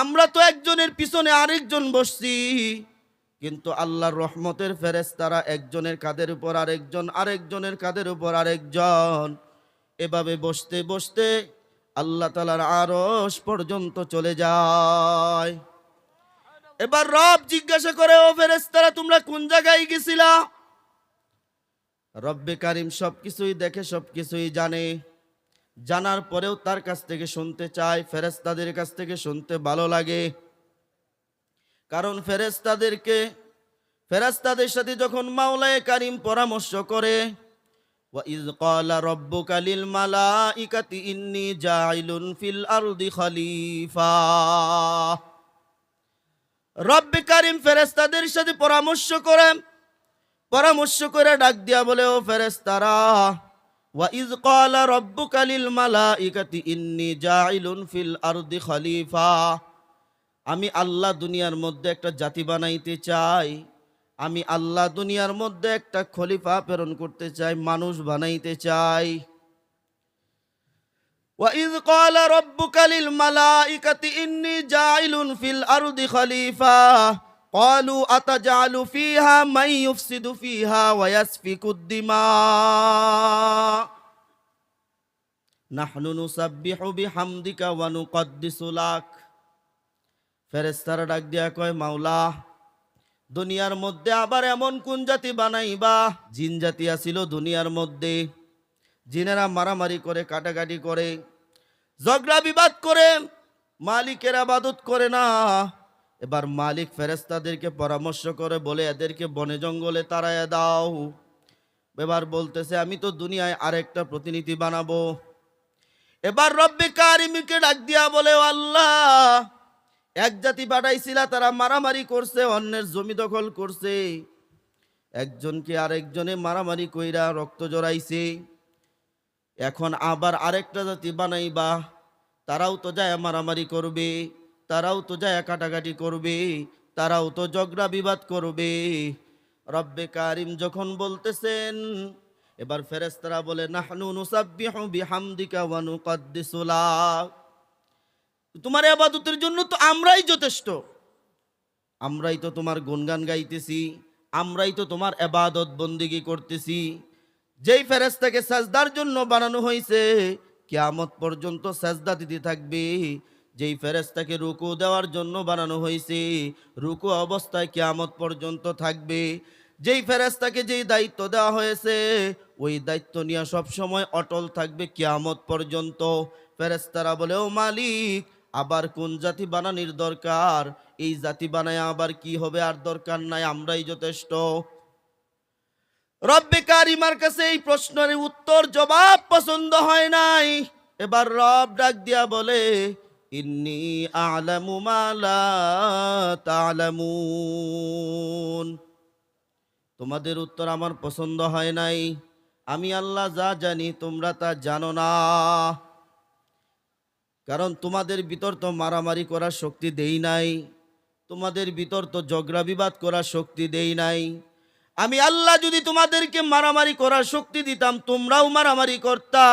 আমরা তো একজনের পিছনে আরেকজন বসছি, কিন্তু আল্লাহর রহমতের ফেরেশতারা একজনের কাঁধের উপর আরেকজন, আরেকজনের কাঁধের উপর আরেকজন, এভাবে বসতে বসতে আল্লাহ তাআলার আরশ পর্যন্ত চলে যায়। এবার রব জিজ্ঞাসা করে, ও ফেরেশতারা তোমরা কোন জায়গায় গেছিলা? রব্বে কারিম সবকিছুই দেখে, সবকিছুই জানে, জানার পরেও তার কাছ থেকে শুনতে চায়। ফেরেশতাদের কাছ থেকে শুনতে ভালো লাগে, কারণ ফেরেশতাদের সাথে যখন মাওলায়ে কারিম পরামর্শ করে, ওয়া ইয ক্বালা রাব্বুকা লিল মালাইকাতি ইন্নী জাইলুন ফিল আরদি খলিফা, রব্বে কারিম ফেরেশতাদের সাথে পরামর্শ করে ডাক দিয়া বলে, ও ফেরেশতারা, ওয়া ইয ক্বালা রাব্বুকা লিল মালাইকাতি ইন্নী জাইলুন ফিল আরদি খলিফা, আমি আল্লাহ দুনিয়ার মধ্যে একটা জাতি বানাইতে চাই, আমি আল্লাহ দুনিয়ার মধ্যে একটা খলিফা প্রেরণ করতে চাই, মানুষ বানাইতে চাই। ওয়া ইয ক্বালা রাব্বুকা লিল মালাইকাতি ইন্নী জাইলুন ফিল আরদি খলিফা ক্বালু আতাজআলু ফিহা মান ইউফসিদু ফিহা ওয়া ইয়াসফিকুদ দিমা নাহনু নুসাব্বিহু বিহামদিকা ওয়া নুকদ্দিসু লাক। ফেরেশতারা ডাক দিয়া কয়, মাওলা, দুনিয়ার মধ্যে আবার এমন কোন জাতি বানাইবা? জিন জাতি আছিল দুনিয়ার মধ্যে, জিনেরা মারামারি করে, কাটাকাটি করে, ঝগড়া বিবাদ করে, মালিকের ইবাদত করে না। এবার মালিক ফেরেশতাদেরকে পরামর্শ করে বলে, এদেরকে বনে জঙ্গলে তাড়াইয়া দাও। এবার বলতেছে, আমি তো দুনিয়ায় আরেকটা প্রতিনিধি বানাবো। এবার রব্বে কারিমকে ডাক দিয়া বলে, ও আল্লাহ, এক জাতি পাঠাইছিলা, তারা মারামারি করছে, অন্যের জমি দখল করছে, একজনকে আরেকজনে মারামারি কইরা রক্ত জড়াইছে। এখন আবার আরেকটা জাতি বানাইবা, তারাও তো যায় মারামারি করবে, তারাও তো যায় কাটাকাটি করবে, তারাও তো ঝগড়া বিবাদ করবে। রব্বে কারিম যখন বলতেছেন, এবার ফেরেশতারা বলে, নাহনু নুসাব্বিহু বিহামদিকা ওয়া নুকদ্দিসু লাক, তোমার ইবাদতের জন্য তো আমরাই যথেষ্ট, আমরাই তো তোমার গুণগান গাইতেছি, আমরাই তো তোমার ইবাদত বন্দেগী করতেছি। যেই ফেরেশতাকে সাজদার জন্য বানানো হয়েছে, কিয়ামত পর্যন্ত সাজদা দিতে থাকবে। যেই ফেরেশতাকে রুকু দেওয়ার জন্য বানানো হয়েছে, রুকু অবস্থায় কিয়ামত পর্যন্ত থাকবে। যেই ফেরেশতাকে যেই দায়িত্ব দেওয়া হয়েছে, ওই দায়িত্ব নিয়ে সব সময় অটল থাকবে কিয়ামত পর্যন্ত। ফেরেশতারা বলে, ও মালিক, আবার কোন জাতি বানানোর দরকার? এই জাতি বানায় আবার কি হবে? আর দরকার নাই, আমরাই যথেষ্ট। রব্বে কারিমার কাছে এই প্রশ্নের উত্তর জবাব পছন্দ হয় নাই। এবার রব ডাক দিয়া বলে, ইন্নী আ'লামু মা লা তা'লামুন, তোমাদের উত্তর আমার পছন্দ হয় নাই। আমি আল্লাহ যা জানি তোমরা তা জানো না, কারণ তোমাদের ভিতর তো মারামারি করার শক্তি দেই নাই, তোমাদের ভিতর তো ঝগড়া বিবাদ করার শক্তি দেই নাই। আমি আল্লাহ যদি তোমাদেরকে মারামারি করার শক্তি দিতাম, তোমরাও মারামারি করতা।